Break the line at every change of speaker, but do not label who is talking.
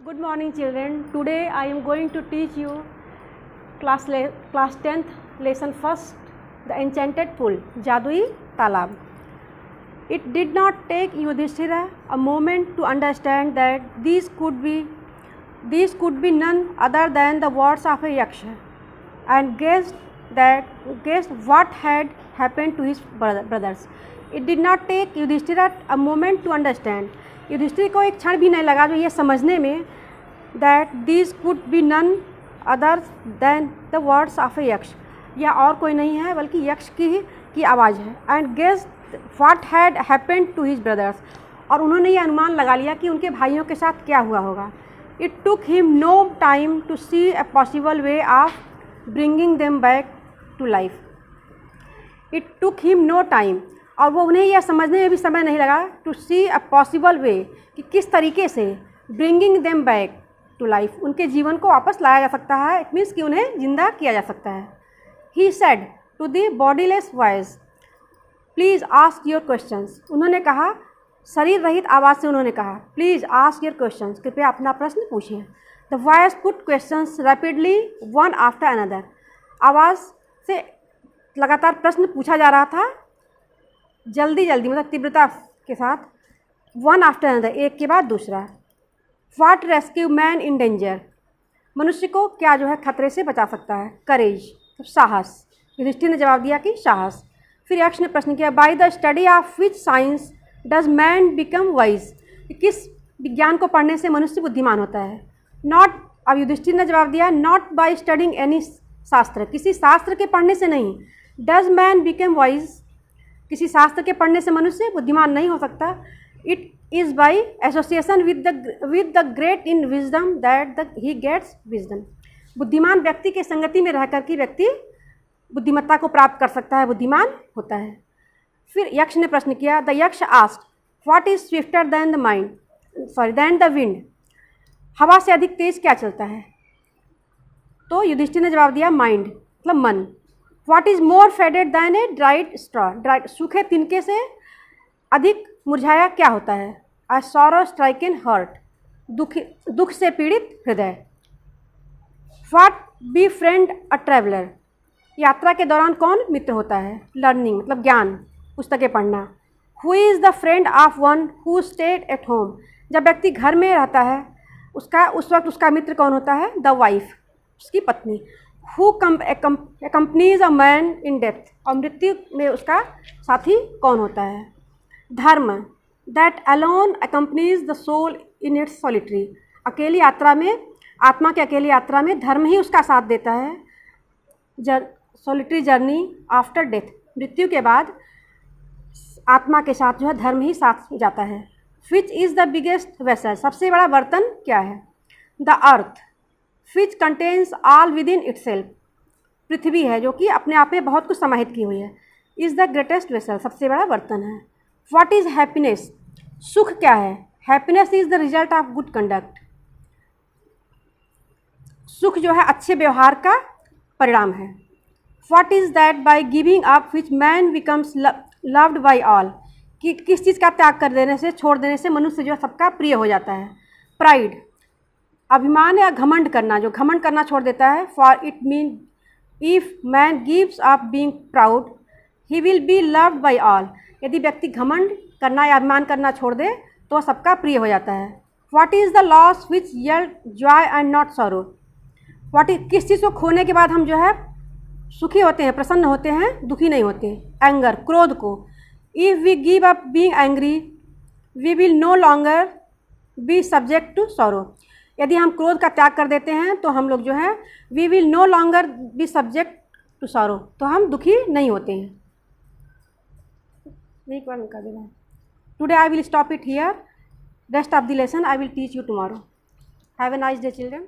Good morning children. Today I am going to teach you class 10th lesson first, the enchanted pool, Jadui Talab. It did not take Yudhishthira a moment to understand that these could be none other than the words of a yaksha, and guessed what had happened to his brothers. It did not take Yudhishthira a moment to understand. Yudhishthir को एक क्षण भी नहीं लगा जो ये समझने में that these could be none other than the words of a Yaksha, यह और कोई नहीं है बल्कि यक्ष की आवाज़ है. And guess what had happened to his brothers, और उन्होंने ये अनुमान लगा लिया कि उनके भाइयों के साथ क्या हुआ होगा. It took him no time to see a possible way of bringing them back to life. It took him no time, और वो उन्हें यह समझने में भी समय नहीं लगा to C a possible way कि किस तरीके से bringing them back to life, उनके जीवन को वापस लाया जा सकता है. इट मीन्स कि उन्हें जिंदा किया जा सकता है. He said to the bodiless voice, please ask your questions. उन्होंने कहा, शरीर रहित आवाज़ से उन्होंने कहा, प्लीज़ आस्क योर क्वेश्चंस, कृपया अपना प्रश्न पूछिए. The voice put questions rapidly one after another. आवाज़ से लगातार प्रश्न पूछा जा रहा था, जल्दी मतलब तीव्रता के साथ, वन आफ्टर अनदर, एक के बाद दूसरा. What rescue man in danger, मनुष्य को क्या जो है खतरे से बचा सकता है. करेज, साहस. युधिष्ठिर ने जवाब दिया कि साहस. फिर यक्ष ने प्रश्न किया, by the study of which science does man become wise, किस विज्ञान को पढ़ने से मनुष्य बुद्धिमान होता है. नॉट, अब युधिष्ठिर ने जवाब दिया, नॉट बाय स्टडिंग एनी शास्त्र, किसी शास्त्र के पढ़ने से नहीं. डज मैन बिकम वाइज, किसी शास्त्र के पढ़ने से मनुष्य बुद्धिमान नहीं हो सकता. It is by association with the great in wisdom that he gets wisdom. बुद्धिमान व्यक्ति के संगति में रहकर के व्यक्ति बुद्धिमत्ता को प्राप्त कर सकता है, बुद्धिमान होता है. फिर यक्ष ने प्रश्न किया, the Yaksha asked, what is swifter than the wind, हवा से अधिक तेज क्या चलता है. तो युधिष्ठिर ने जवाब दिया, माइंड, मतलब मन. What is more faded than a dried straw, dried, सूखे तिनके से अधिक मुरझाया क्या होता है. अ सॉरो स्ट्राइकन हार्ट, दुख से पीड़ित हृदय. What be friend a traveller, यात्रा के दौरान कौन मित्र होता है. लर्निंग, मतलब ज्ञान, पुस्तकें पढ़ना. Who is the friend of one who stayed at home, जब व्यक्ति घर में रहता है उस वक्त उसका मित्र कौन होता है. द वाइफ, उसकी पत्नी. Who companies a man in death, और मृत्यु में उसका साथी कौन होता है. Dharma, that alone accompanies the soul in its solitary, अकेली यात्रा में, आत्मा के अकेली यात्रा में धर्म ही उसका साथ देता है. सॉलिटरी जर्नी आफ्टर डेथ, मृत्यु के बाद आत्मा के साथ जो है धर्म ही साथ जाता है. Which is the biggest vessel, सबसे बड़ा बर्तन क्या है. The earth, which contains all within itself, पृथ्वी है जो कि अपने आप में बहुत कुछ समाहित की हुई है. इज़ द ग्रेटेस्ट वेसल, सबसे बड़ा बर्तन है. व्हाट इज़ हैप्पीनेस, सुख क्या है. Happiness is the result of good conduct, सुख जो है अच्छे व्यवहार का परिणाम है. What is that by giving up which man becomes loved by all, कि किस चीज़ का त्याग कर देने से, छोड़ देने से मनुष्य जो सबका प्रिय हो जाता है. प्राइड, अभिमान या घमंड करना, जो घमंड करना छोड़ देता है. For it mean if man gives up being proud he will be loved by all, यदि व्यक्ति घमंड करना या अभिमान करना छोड़ दे तो सबका प्रिय हो जाता है. What is the loss which yield Joy and not sorrow, what is, किस चीज़ को खोने के बाद हम जो है सुखी होते हैं, प्रसन्न होते हैं, दुखी नहीं होते. एंगर, क्रोध को. If we give up being angry we will no longer be subject to sorrow, यदि हम क्रोध का त्याग कर देते हैं तो हम लोग जो है we will no longer be subject to sorrow, तो हम दुखी नहीं होते हैं. एक बार निकाल देना. Today I will stop it here, rest of the lesson I will teach you tomorrow. Have a nice day children.